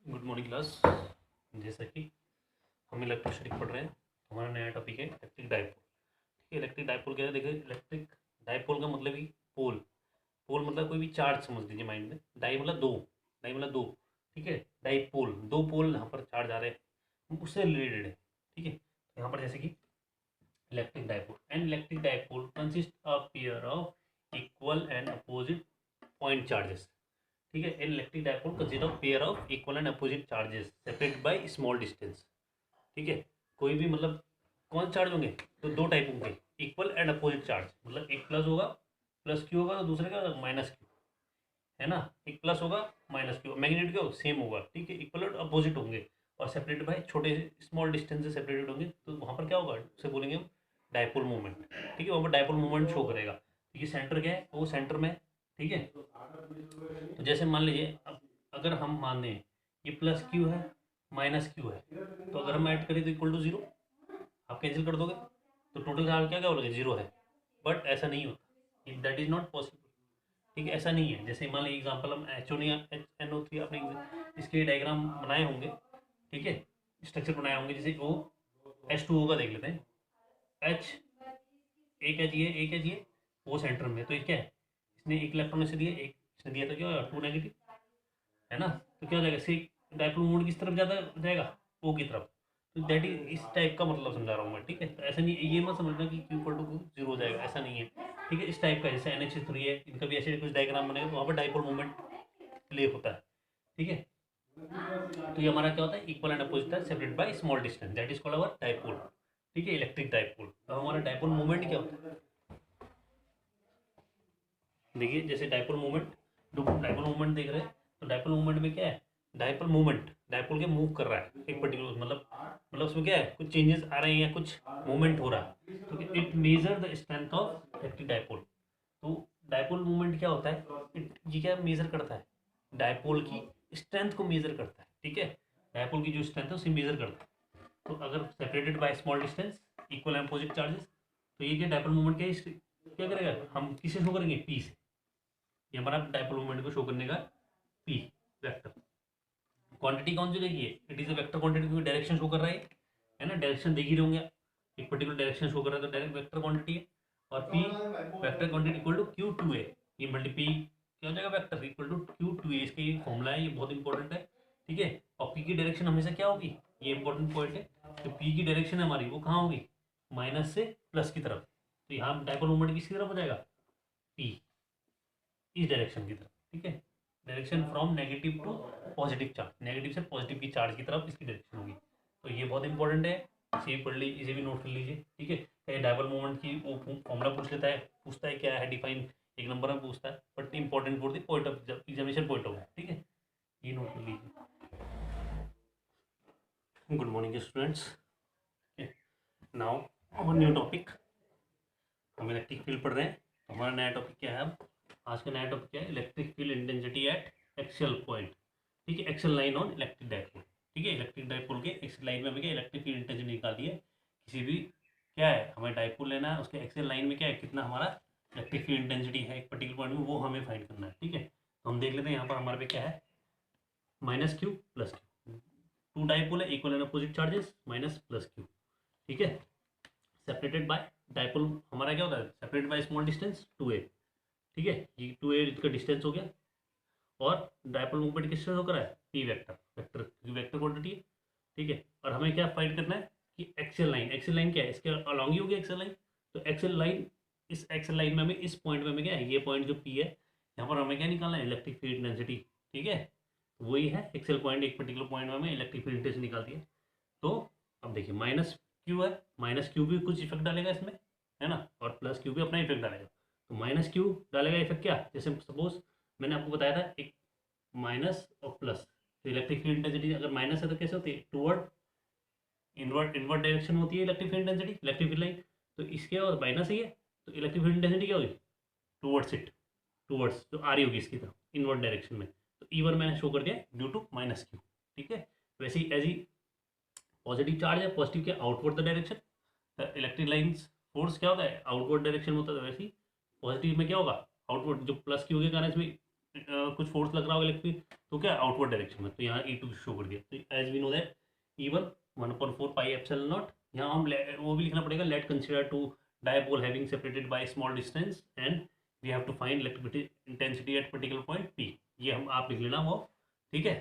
Good morning class. जैसा कि हम इलेक्ट्रिसिटी पढ़ रहे हैं, हमारा नया टॉपिक है इलेक्ट्रिक डाइपोल। ठीक है, इलेक्ट्रिक डाइपोल क्या है? देखिए, इलेक्ट्रिक डाइपोल का मतलब ही पोल। पोल मतलब कोई भी चार्ज समझ लीजिए माइंड में। डाई मतलब दो, डाई मतलब दो। ठीक है, डाइपोल दो पोल यहाँ पर चार्ज आ रहे हैं, उससे रिलेटेड है। ठीक है, तो यहाँ पर जैसे कि electric dipole, and electric dipole consist of pair of equal and opposite point charges. ठीक है, an electric dipole consist of pair of equal and opposite charges separated by small distance. ठीक है, कोई भी मतलब कौन चार्ज होंगे? तो दो टाइप होंगे, इक्वल एंड अपोजिट चार्ज। मतलब एक प्लस होगा, प्लस क्यू होगा, तो दूसरे का माइनस क्यू, है ना। एक प्लस होगा, माइनस क्यू, मैग्नेट क्यों सेम होगा। ठीक है, इक्वल और अपोजिट होंगे और सेपरेट बाय छोटे स्मॉल डिस्टेंस से सेपरेटेड होंगे, तो वहाँ पर क्या होगा, उसे बोलेंगे हम डाइपोल मूवमेंट। ठीक है, वहाँ पर डाइपोल मूवमेंट शो करेगा। तो ये सेंटर क्या है, वो सेंटर में है। ठीक है, तो जैसे मान लीजिए अब अगर हम मान दें ये प्लस क्यू है, माइनस क्यू है, तो अगर हम ऐड करें तो इक्वल टू जीरो, आप कैंसिल कर दोगे तो टोटल चार्ज क्या क्या बोलोगे, जीरो है। बट ऐसा नहीं होता, दैट इज नॉट पॉसिबल। ठीक है, ऐसा नहीं है। जैसे मान लीजिए एग्जाम्पल हम एच ओ नहीं एन ओ थ्री अपने इसके डायग्राम बनाए होंगे। ठीक है, स्ट्रक्चर बनाए होंगे, जैसे ओ एच टू ओ का देख लेते हैं। एच एक एच ये, एक एच ये, वो सेंटर में, तो ये क्या है, इसने एक इलेक्ट्रॉन इसे दिया, एक इसने दिया, तो क्या होगा, टू नेगेटिव, है ना। तो क्या हो जाएगा, सी डाइपोल मोमेंट किस तरफ ज़्यादा जाएगा, ओ की तरफ। तो दैट इज इस टाइप का मतलब समझा रहा हूँ मैं। ठीक है, तो ऐसा नहीं, ये मत समझना कि क्यू इक्वल टू जीरो हो जाएगा, ऐसा नहीं है। ठीक है, इस टाइप का जैसे एन एच थ्री है, इनका भी ऐसे कुछ डायग्राम बनेगा, तो वहाँ पर डाइपोल मोमेंट प्ले होता है। ठीक है, तो ये हमारा क्या होता है, इक्वल एंड अपोजिट है, separate by small distance, that is called our dipole. ठीक है, इलेक्ट्रिक डाइपोल। अब हमारा डाइपोल मोमेंट क्या होता है, देखिए जैसे डाइपोल मोमेंट, डाइपोल मोमेंट देख रहे हैं, तो डाइपोल मोमेंट में क्या है, डाइपोल मोमेंट डाइपोल के मूव कर रहा है एक पर्टिकुलर, मतलब उसमें क्या है, कुछ चेंजेस आ रहे हैं या कुछ मूवमेंट हो रहा है, तो it measure the strength of electric dipole. तो डाइपोल मूवमेंट क्या होता है, ये क्या मेजर करता है, डाइपोल की स्ट्रेंथ को मेजर करता है। ठीक है, डाइपोल की जो स्ट्रेंथ है उसे मेजर करता है। तो अगर separated by small distance, equal and opposite charges, तो ये क्या डाइपोल मूवमेंट क्या करेगा, हम किससे शो करेंगे, पी से। ये हमारा डाइपोल मोमेंट को शो करने का पी वेक्टर। क्वांटिटी कौन सी देखिए, it is a vector quantity, क्योंकि डायरेक्शन शो कर रहा है ना, डायरेक्शन देख ही रहे होंगे। एक पर्टिकुलर डायरेक्शन शो कर रहा है, तो डायरेक्ट वेक्टर क्वांटिटी है। और P vector quantity equal to Q two A, ये मल्टी पी क्या हो जाएगा, vector equal to Q two A, इसका ये फॉर्मूला है, ये बहुत इंपॉर्टेंट है। ठीक है, और पी की डायरेक्शन हमेशा क्या होगी, ये इंपॉर्टेंट पॉइंट है। तो पी की डायरेक्शन हमारी वो कहाँ होगी, माइनस से प्लस की तरफ। तो यहाँ डाइपोल मोमेंट किसकी तरफ हो जाएगा, पी, इस डायरेक्शन की तरफ। ठीक है, direction from negative to positive charge, negative से पॉजिटिव की चार्ज की तरफ इसकी डायरेक्शन होगी। तो ये बहुत इंपॉर्टेंट है, इसे भी पढ़ ली, इसे भी नोट कर लीजिए। ठीक है, कहीं डायपोल मोमेंट की वो फॉर्मूला पूछ लेता है, पूछता है क्या है डिफाइन, एक नंबर में पूछता है, but important for the point of examination point of view. ठीक है, ये नोट कर लीजिए। Good morning students. नाउ और न्यू टॉपिक, हम इलेक्ट्रिक फील्ड पढ़ रहे हैं। तो हमारा नया टॉपिक क्या है, अब आज का नया टॉपिक क्या है, electric field intensity at axial point. ठीक है, axial line on electric dipole. ठीक है, इलेक्ट्रिक डाइपोल के एक्सियल लाइन में हमें क्या इलेक्ट्रिक फील्ड इंटेंसिटी निकालनी है। किसी भी क्या है, हमें डाइपोल लेना है, उसके एक्सियल लाइन में क्या है, कितना हमारा इलेक्ट्रिक फील्ड इंटेंसिटी है एक पर्टिकुलर पॉइंट में, वो हमें फाइंड करना है। ठीक है, तो हम देख लेते हैं यहाँ पर हमारे पे क्या है, minus Q plus Q, to dipole है, equal and opposite charges, minus plus Q. ठीक है, सेपरेटेड बाय डाइपोल, हमारा क्या होता है, separated by small distance two A. ठीक है, ये टू ए का डिस्टेंस हो गया, और डाइपोल मूवमेंट किससे शो करा है, पी वेक्टर, वेक्टर क्योंकि वेक्टर क्वांटिटी है। ठीक है, और हमें क्या फाइंड करना है कि एक्सेल लाइन, एक्सेल लाइन क्या है, इसके अलॉन्ग ही होगी एक्सेल लाइन। तो एक्सेल लाइन, इस एक्सेल लाइन में हमें इस पॉइंट में हमें क्या है, ये पॉइंट जो पी है, यहाँ पर हमें क्या निकालना है, इलेक्ट्रिक फील्ड डेंसिटी। ठीक है, तो वही है एक्सेल पॉइंट, एक पर्टिकुलर पॉइंट में हमें इलेक्ट्रिक फील्ड डेंसिटी निकालती है। तो अब देखिए माइनस क्यू है, माइनस क्यू भी कुछ इफेक्ट डालेगा इसमें, है ना, और प्लस क्यू भी अपना इफेक्ट डालेगा। तो माइनस क्यू डालेगा इफेक्ट क्या, जैसे सपोज मैंने आपको बताया था एक माइनस और प्लस, तो इलेक्ट्रिक फील्ड इंटेंसिटी अगर माइनस है तो कैसे होती है, टूवर्ड इनवर्ट इनवर्ट डायरेक्शन होती है electric field intensity, electric field line. तो इसके और माइनस ही है, तो इलेक्ट्रिक फील्ड इंटेंसिटी क्या होगी, टूवर्ड्स इट, टूवर्ड्स जो आ रही होगी इसकी तरफ इनवर्ट डायरेक्शन में। तो ई वन मैंने शो कर दिया ड्यू टू माइनस क्यू। ठीक है, वैसे ही एज ही पॉजिटिव चार्ज है, पॉजिटिव के outward the direction, electric lines force क्या होता है, आउटवर्ड डायरेक्शन में होता है, वैसे ही पॉजिटिव में क्या होगा, आउटवर्ड, जो प्लस क्यू के कारण इसमें कुछ फोर्स लग रहा होगा इलेक्ट्रिक तो क्या आउटवर्ड डायरेक्शन में, तो यहाँ E2 शो कर दिया। तो as we know that E1 1/4 pi epsilon naught, यहाँ हम वो भी लिखना पड़ेगा, let consider two dipole having separated by small distance and we have to find electric intensity at particular point P। ये हम आप लिख लेना वो, ठीक है।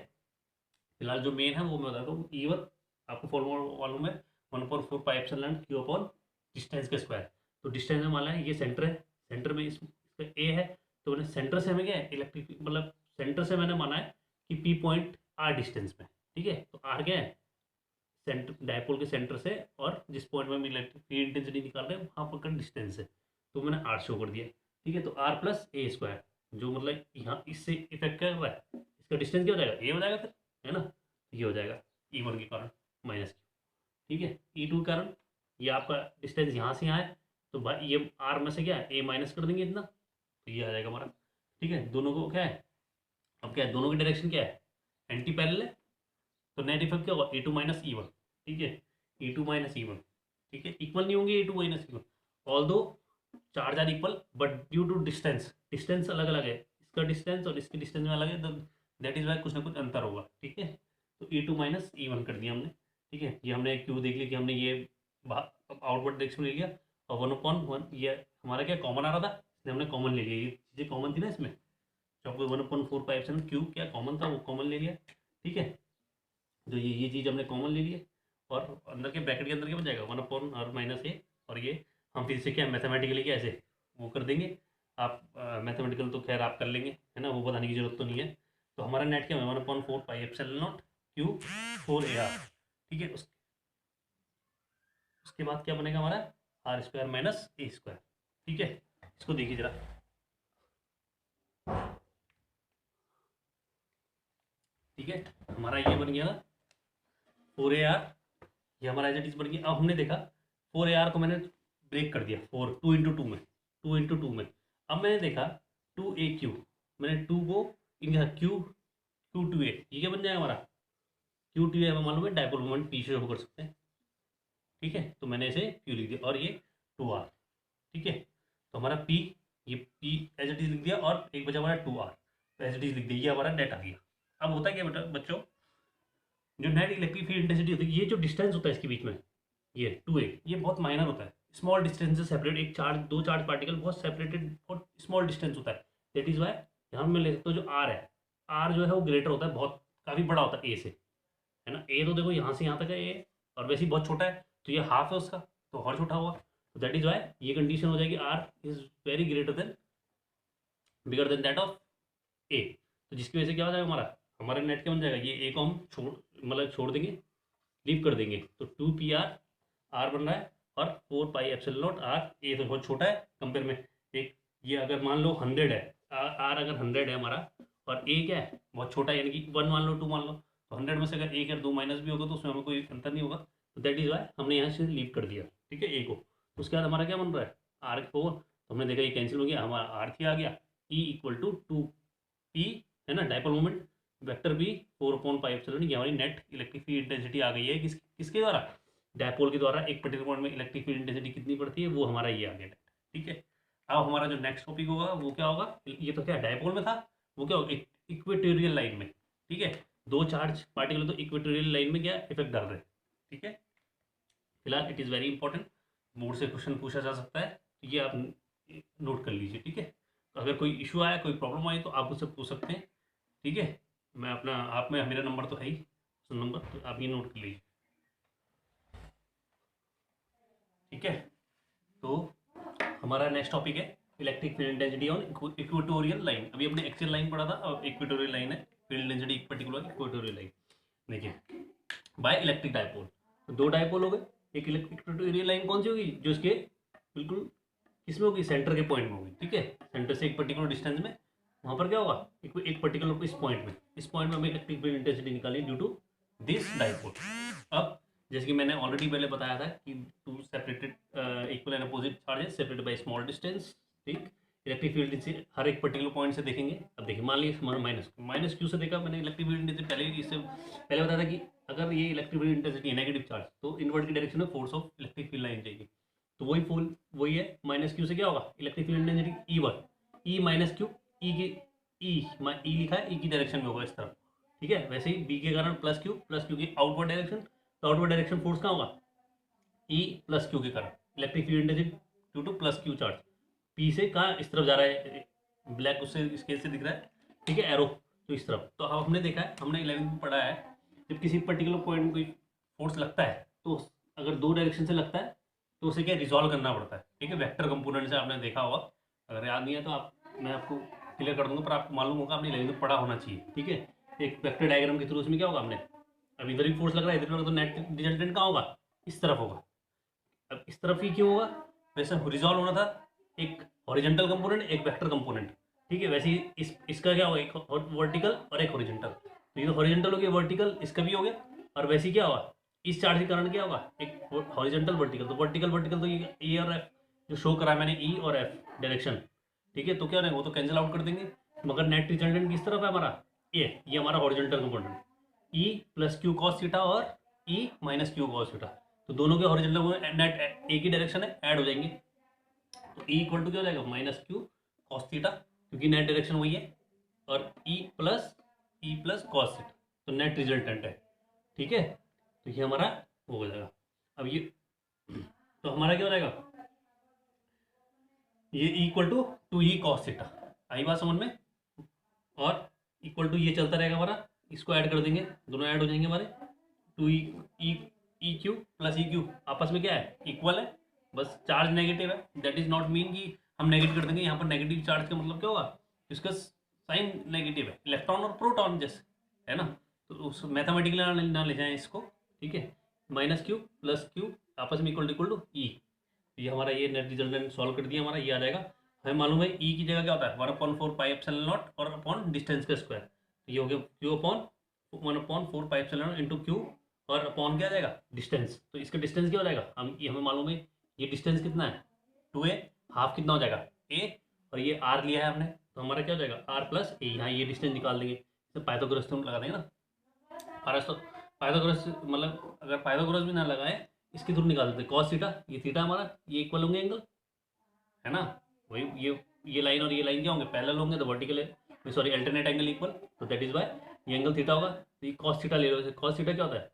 फिलहाल जो मेन है वो मैं बताता हूँ। E1 आपको फॉर्मूला मालूम है 1/4 pi epsilon Q upon distance का स्क्वायर। तो डिस्टेंस में मान है ये सेंटर है, सेंटर में इसका ए है, तो मैंने सेंटर से हमें क्या है इलेक्ट्रिक, मतलब सेंटर से मैंने माना है कि P पॉइंट R डिस्टेंस में, ठीक है। तो R क्या है, सेंटर डायपोल के सेंटर से और जिस पॉइंट में हम इलेक्ट्रिक फील्ड इंटेंसिटी निकाल रहे हैं वहाँ पर का डिस्टेंस है, तो मैंने R शो कर दिया, ठीक है। तो R प्लस ए स्क्वायर, जो मतलब यहाँ इससे इफेक्ट कर रहा है, इसका डिस्टेंस क्या हो जाएगा, ए हो जाएगा फिर, है ना। ये हो जाएगा E1 के कारण माइनस Q, ठीक है। E2 के कारण ये आपका डिस्टेंस यहाँ से यहाँ है, तो भाई ये R में से क्या है ए माइनस कर देंगे इतना, तो ये आ जाएगा हमारा, ठीक है। दोनों को क्या है, अब क्या है, दोनों की डायरेक्शन क्या है, एंटी पैरेलल है, तो नेट इफेक्ट क्या होगा E2 माइनस E1, ठीक है। E2 माइनस E1, ठीक है, इक्वल नहीं होंगे E2 माइनस E1, ऑल दो charge are equal but due to distance, distance अलग अलग है, इसका डिस्टेंस और इसके डिस्टेंस में अलग है, तो दैट इज वाई कुछ ना कुछ अंतर होगा, ठीक है। तो E2 माइनस E1 कर दिया हमने, ठीक है। ये हमने क्यों देख लिया कि हमने ये आउटवर्ड डायरेक्शन ले लिया, और 1/1 ये हमारा क्या कॉमन आ रहा था, इसलिए हमने कॉमन ले लिया, ये चीज़ें कॉमन थी ना इसमें, जो आपको 1/4 पाई एप्सिलॉन क्यू क्या कॉमन था वो कॉमन ले लिया, ठीक है। जो ये चीज़ हमने कॉमन ले ली है, और अंदर के ब्रैकेट के अंदर क्या बन जाएगा 1/r माइनस ए, और ये हम फिर से क्या मैथमेटिकली क्या ऐसे वो कर देंगे, आप मैथमेटिकल तो खैर आप कर लेंगे, है ना, वो बताने की जरूरत तो नहीं है। तो हमारा नेट क्या है 1/4 pi epsilon not Q 4ar, ठीक है। उसके बाद क्या बनेगा हमारा r square minus a square, ठीक है। इसको देखिए जरा, ठीक है। हमारा ये बन गया ना 4ar, ये हमारा एज इट इज बन गया। अब हमने देखा 4ar को मैंने ब्रेक कर दिया, 2 into 2 में, 2 into 2 में। अब मैंने देखा 2aq, मैंने 2 को इनका Q2a, ये क्या बन जाएगा हमारा Q2a, हमें मालूम है डायपोल मोमेंट P से हो कर सकते हैं, ठीक है। तो मैंने इसे Q लिख दिया और ये 2r, ठीक है। तो हमारा P, ये P एज इट इज लिख दिया और एक बचा हमारा 2r, तो एज इट इज लिख दिया, ये हमारा नेट आ गया। अब होता है क्या बेटा बच्चों, जो नेट इलेक्ट्रिक फील्ड इंटेंसिटी होती है, ये जो डिस्टेंस होता है इसके बीच में ये 2a, ये बहुत माइनर होता है, स्मॉल डिस्टेंस से सेपरेट, एक चार्ज दो चार्ज पार्टिकल बहुत सेपरेटेड और स्मॉल डिस्टेंस होता है, दैट इज वाई यहाँ मैं ले सकता हूँ जो r है, r जो है वो ग्रेटर होता है, बहुत काफ़ी बड़ा होता है a से, है ना। a तो देखो यहाँ से यहाँ तक है a, और वैसे ही बहुत छोटा है, तो ये हाफ है उसका, तो और छोटा हुआ, तो दैट इज वाई ये कंडीशन हो जाएगी r is very greater than bigger than that of a। तो जिसकी वजह से क्या हो जाएगा हमारा, हमारा नेट क्या बन जाएगा, ये a को हम छोड़ देंगे, लीव कर देंगे, तो 2pr, r बन रहा है, और 4 पाई एप्सिलॉन नॉट r, ए तो बहुत छोटा है कंपेयर में, एक ये अगर मान लो 100 है, r अगर 100 है हमारा, और a क्या है बहुत छोटा है, यानी कि 1 मान लो 2 मान लो, तो 100 में से अगर 1 या 2 माइनस भी होगा तो उसमें हमें कोई अंतर नहीं होगा, तो दैट इज वाई हमने यहाँ से लीव कर दिया, ठीक है, a को। तो उसके बाद हमारा क्या बन रहा है r4, तो हमने देखा ये कैंसिल हो गया, हमारा r3 आ गया, E इक्वल टू 2p, है ना, डायपोल मोमेंट वेक्टर भी 4/पाई एप्सिलॉन, ये हमारी नेट इलेक्ट्रिक फील्ड इंटेंसिटी आ गई है, किसके द्वारा, डायपोल के द्वारा। एक पर्टिकुलर पॉइंट में इलेक्ट्रिक फील्ड इंटेंसिटी कितनी पड़ती है वो हमारा ये आ गया, ठीक है। अब हमारा जो नेक्स्ट टॉपिक होगा वो क्या होगा, ये तो क्या डायपोल में था, वो क्या होगा इक्वेटोरियल लाइन में, ठीक है। दो चार्ज पार्टिकल तो इक्वेटोरियल लाइन में क्या इफेक्ट डाल रहे हैं, ठीक है। फिलहाल it is very important, board से क्वेश्चन पूछा जा सकता है, तो ये आप नोट कर लीजिए, ठीक है। तो अगर कोई इशू आया, कोई प्रॉब्लम आई तो आप उससे पूछ सकते हैं, ठीक है। मैं अपना आप में मेरा नंबर तो है ही नंबर, तो आप ये नोट कर लीजिए, ठीक है। तो हमारा नेक्स्ट टॉपिक है electric field intensity on equatorial line. अभी अपने एक्सियल लाइन पढ़ा था, अब इक्वेटोरियल लाइन है, फील्ड इंटेंसिटी एक पर्टिकुलर इक्वेटोरियल लाइन। देखिए बाय इलेक्ट्रिक डायपोल, तो दो डायपोल हो गए, एक इक्वेटोरियल लाइन कौन सी होगी, जो इसके बिल्कुल किसमें होगी, सेंटर के पॉइंट में होगी, ठीक है। सेंटर से एक पर्टिकुलर डिस्टेंस में, वहाँ पर क्या होगा एक पर्टिकुलर इस पॉइंट में हमें इलेक्ट्रिक फील्ड इंटेंसिटी निकाली ड्यू टू दिस डायपोल। अब जैसे कि मैंने ऑलरेडी पहले बताया था कि to separated equal and opposite charges separated by small distance, ठीक। इलेक्ट्रिक फील्ड से हर एक पर्टिकुलर पॉइंट से देखेंगे। अब देखिए मान लीजिए माइनस क्यू से देखा मैंने इलेक्ट्रिक फील्ड इंटेंसिटी, पहले बताया था कि अगर ये इलेक्ट्रिक फील्ड इंटेंसिटी है नेगेटिव चार्ज, तो इनवर्ट की डायरेक्शन में force of electric field line जाएगी, तो वही है माइनस क्यू से क्या होगा electric field intensity E1, E minus Q, ई लिखा है ई की डायरेक्शन में होगा इस तरफ, ठीक है। वैसे ही बी के कारण प्लस क्यू की आउटवर्ड डायरेक्शन, तो आउटवर्ड डायरेक्शन फोर्स कहाँ होगा, ई प्लस क्यू के कारण, electric field intensity due two plus Q charge. P से कहाँ इस तरफ जा रहा है, ब्लैक उससे स्केल से दिख रहा है, ठीक है, एरो तो इस तरफ। तो हमने देखा है, हमने 11वीं में पढ़ा है, जब किसी पर्टिकुलर पॉइंट में कोई फोर्स लगता है तो अगर दो डायरेक्शन से लगता है तो उसे क्या रिजॉल्व करना पड़ता है, ठीक है, वेक्टर कंपोनेंट से आपने देखा होगा। अगर याद नहीं है तो मैं आपको क्लियर कर दूंगा, पर आपको मालूम होगा, आपने 11वीं में पढ़ा होना चाहिए, ठीक है। एक वेक्टर डायग्राम के थ्रू उसमें क्या होगा, हमने अब इधर भी फोर्स लग रहा है, इधर तो नेट रिजल्टेंट कहाँ होगा, इस तरफ होगा। अब इस तरफ ही क्यों होगा, वैसे रिजॉल्व होना था एक हॉरिजॉन्टल कंपोनेंट एक वेक्टर कंपोनेंट, ठीक है। वैसे ही इसका क्या होगा, एक वर्टिकल और एक हॉरिजॉन्टल, तो ये हॉरिजॉन्टल हो गया, वर्टिकल इसका भी हो गया। और वैसे ही क्या होगा, इस चार्ज के कारण क्या होगा, एक हॉरिजॉन्टल वर्टिकल, तो वर्टिकल वर्टिकल तो ये ए और एफ जो शो करा मैंने, ई और एफ डायरेक्शन, ठीक है। तो क्या नहीं, वो तो कैंसिल आउट कर देंगे, मगर नेट रिजल्टेंट किस तरफ है हमारा, ये हमारा horizontal component, E plus Q cos theta और E minus Q cos theta, तो दोनों के हॉरिजॉन्टल नेट एक ही डायरेक्शन है, ऐड हो जाएंगे। तो ई इक्वल टू क्या हो जाएगा, माइनस क्यू कॉस थीटा, क्योंकि नेट डायरेक्शन वही है, और ई प्लस कॉस थीटा, तो नेट रिजल्टेंट है, ठीक है। तो ये हमारा हो जाएगा। अब ये तो हमारा क्या हो जाएगा, ये equal to 2e cos theta, आई बात समझ में, और इक्वल टू ये चलता रहेगा हमारा, इसको ऐड कर देंगे, दोनों ऐड हो जाएंगे हमारे, 2e Q plus E Q आपस में क्या है, इक्वल है, बस चार्ज नेगेटिव है, दैट इज नॉट मीन कि हम नेगेटिव कर देंगे। यहाँ पर नेगेटिव चार्ज का मतलब क्या होगा, इसका साइन नेगेटिव है, इलेक्ट्रॉन और प्रोटॉन जैसे, है ना। तो उस मैथमेटिकली ना ले जाएं इसको, ठीक है। माइनस क्यू प्लस क्यू आपस में इक्वल टू ई, ये हमारा ये नेट रिजल्टेंट सॉल्व कर दिया, हमारा ये आ जाएगा। हमें मालूम है ई की जगह क्या होता है, 1/4 पाई एप्सिलॉन नॉट और अपॉन डिस्टेंस का स्क्वायर, तो ये हो गया Q upon 1/4 pi epsilon not into Q, और अपॉन क्या आ जाएगा, डिस्टेंस, तो इसका डिस्टेंस क्या हो जाएगा, हम ये हमें मालूम है, ये डिस्टेंस कितना है 2a, हाफ कितना हो जाएगा a, और ये r लिया है हमने, तो हमारा क्या हो जाएगा r प्लस a, यहाँ ये डिस्टेंस निकाल देंगे, तो पाइथागोरस थ्योरम लगा देंगे ना, पाइथागोरस मतलब अगर पाइथागोरस भी ना लगाए, इसके थ्रू निकाल देते, कॉस थीटा, ये थीटा हमारा, ये इक्वल होंगे एंगल, है ना, वही ये लाइन और ये लाइन क्या होंगे, पैरेलल होंगे, तो वर्टिकल है, सॉरी अल्टरनेट एंगल इक्वल, तो दैट इज वाई ये एंगल थीटा होगा। तो ये कॉस थीटा ले लो, कॉस थीटा क्या होता है,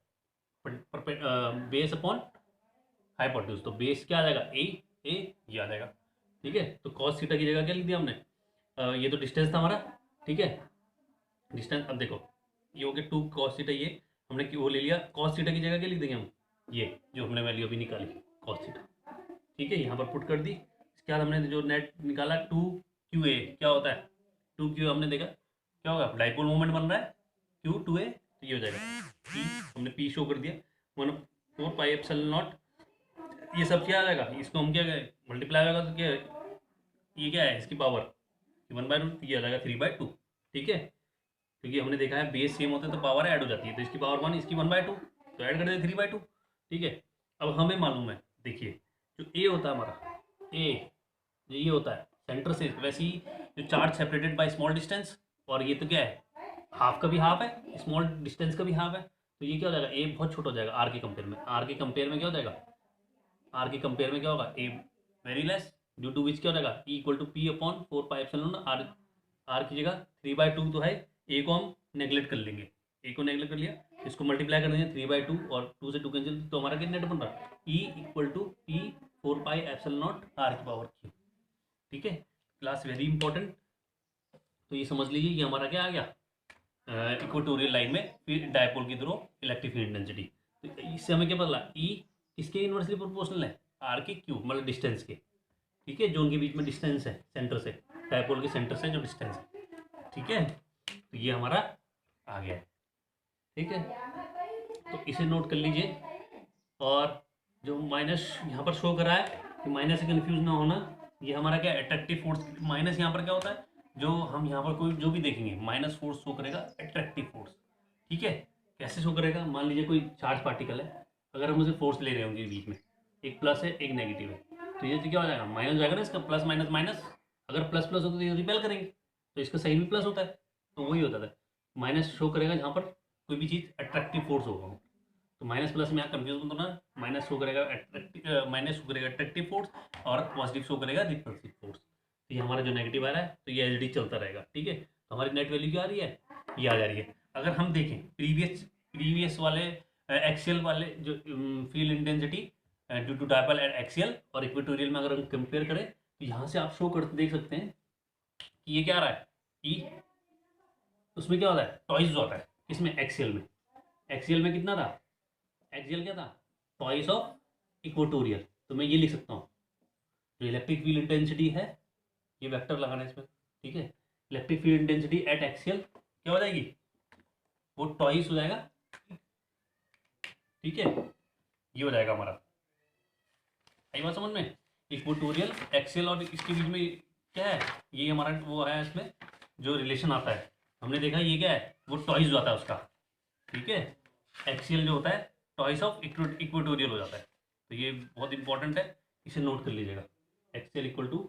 बेस अपॉन हाइपोटेन्यूज, तो बेस क्या आ जाएगा, ए ये आ जाएगा, ठीक है। तो कॉस थीटा की जगह क्या लिख दिया हमने, ये तो डिस्टेंस था हमारा, ठीक है, डिस्टेंस। अब देखो ये हो गया 2 कॉस थीटा, ये हमने वो ले लिया, कॉस थीटा की जगह क्या लिख देंगे हम, ये जो हमने वैल्यू अभी निकाली कॉस थीटा, ठीक है, यहाँ पर पुट कर दी। इसके बाद हमने जो नेट निकाला 2qa क्या होता है, 2q हमने देखा क्या होगा, डाइपोल मोमेंट बन रहा है q2a, तो ये हो जाएगा p, हमने p शो कर दिया 1/4 पाई एप्सिलॉन नॉट, ये सब क्या आ जाएगा, इसको हम क्या मल्टीप्लाई होगा तो क्या, ये क्या है इसकी पावर 1/2, ये आ जाएगा 3/2, ठीक है, क्योंकि हमने देखा है बेस सेम होता है तो पावर ऐड हो जाती है, तो इसकी पावर 1 इसकी 1/2, तो ऐड कर देते 3/2, ठीक है। अब हमें मालूम है, देखिए जो ए होता है हमारा, ए जो ये होता है सेंटर से, वैसे ही जो charge separated by small distance, और ये तो क्या है, हाफ का भी हाफ है, स्मॉल डिस्टेंस का भी हाफ है, तो ये क्या हो जाएगा, ए बहुत छोटा हो जाएगा आर के कंपेयर में, आर के कंपेयर में क्या हो जाएगा, आर के कंपेयर में क्या होगा, A very less, due to which क्या हो जाएगा, E equal to P upon 4 pi epsilon R, R की जगह 3/2 तो है, ए को हम नेग्लेक्ट कर लेंगे, ए को नेग्लेक्ट कर लिया, इसको मल्टीप्लाई कर देंगे 3/2 और 2 से 2 कैंसिल, तो हमारा क्या नेट बन रहा है, E equal to P 4 pi epsilon naught r की पावर क्यू, ठीक है। क्लास वेरी इंपॉर्टेंट, तो ये समझ लीजिए ये हमारा क्या आ गया, इक्वेटोरियल लाइन में फिर डायपोल की थ्रू इलेक्ट्रिक फील्ड डेंसिटी, तो इससे हमें क्या पता लगा, ई किसके इनवर्सली प्रोपोर्शनल है, आर के क्यू मतलब डिस्टेंस के, ठीक है, जो उनके बीच में डिस्टेंस है सेंटर से, डायपोल के सेंटर से जो डिस्टेंस है, ठीक है। तो ये हमारा आ गया है, ठीक है, तो इसे नोट कर लीजिए। और जो माइनस यहाँ पर शो करा है, कि माइनस से कन्फ्यूज ना होना, ये हमारा क्या अट्रैक्टिव फोर्स, माइनस यहाँ पर क्या होता है, जो हम यहाँ पर कोई जो भी देखेंगे माइनस फोर्स शो करेगा अट्रैक्टिव फोर्स, ठीक है। कैसे शो करेगा, मान लीजिए कोई चार्ज पार्टिकल है, अगर हम उसे फोर्स ले रहे होंगे बीच में, एक प्लस है एक नेगेटिव है, तो ये क्या हो जाएगा, माइनस जाएगा ना इसका, प्लस माइनस माइनस, अगर प्लस प्लस होता है तो ये रिपेल करेंगे, तो इसका साइन भी प्लस होता है, तो वही होता था, माइनस शो करेगा जहाँ पर कोई भी चीज़ अट्रैक्टिव फोर्स होगा, तो माइनस प्लस में यहाँ कंफ्यूज मत होना, माइनस शो करेगा माइनस शो करेगा अट्रैक्टिव फोर्स, और पॉजिटिव शो करेगा रिपल्सिव फोर्स, तो ये हमारा जो नेगेटिव आ रहा है, तो ये एच डी चलता रहेगा, ठीक है। तो हमारी नेट वैल्यू क्या आ रही है, ये आ जा रही है, अगर हम देखें प्रीवियस वाले एक्सियल वाले जो field intensity due to dipole at axial और इक्वेटोरियल में अगर हम कंपेयर करें तो यहाँ से आप शो करते देख सकते हैं कि ये क्या आ रहा है ई, उसमें क्या होता है टॉइस होता है, इसमें एक्सियल में कितना था, एक्सियल क्या था टॉइस ऑफ इक्वेटोरियल। तो मैं ये लिख सकता हूँ जो इलेक्ट्रिक फील्ड इंटेंसिटी है, ये वेक्टर लगाना है इसमें, ठीक है। Electric field intensity at axial क्या हो जाएगी, वो टॉइस हो जाएगा, ठीक है। ये हो जाएगा हमारा, आई बात समझ में। इक्वेटोरियल एक्सियल और इसके बीच में क्या है, ये हमारा वो है, इसमें जो रिलेशन आता है हमने देखा ये क्या है, वो टॉइस जो आता है उसका, ठीक है। एक्सियल जो होता है टॉइस ऑफ इक्वेटोरियल हो जाता है। तो ये बहुत इंपॉर्टेंट है, इसे नोट कर लीजिएगा, axial equal to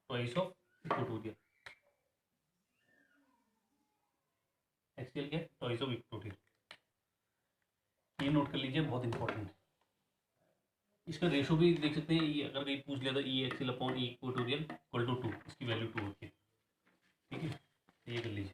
twice of equatorial. Axial क्या है, टॉइस ऑफ इक्वेटोरियल, ये नोट कर लीजिए, बहुत इंपॉर्टेंट है। इसका रेशो भी देख सकते हैं, ये अगर कहीं पूछ लिया तो E axial upon E equatorial equal to 2, इसकी वैल्यू 2 होती है, ठीक है। ये कर लीजिए।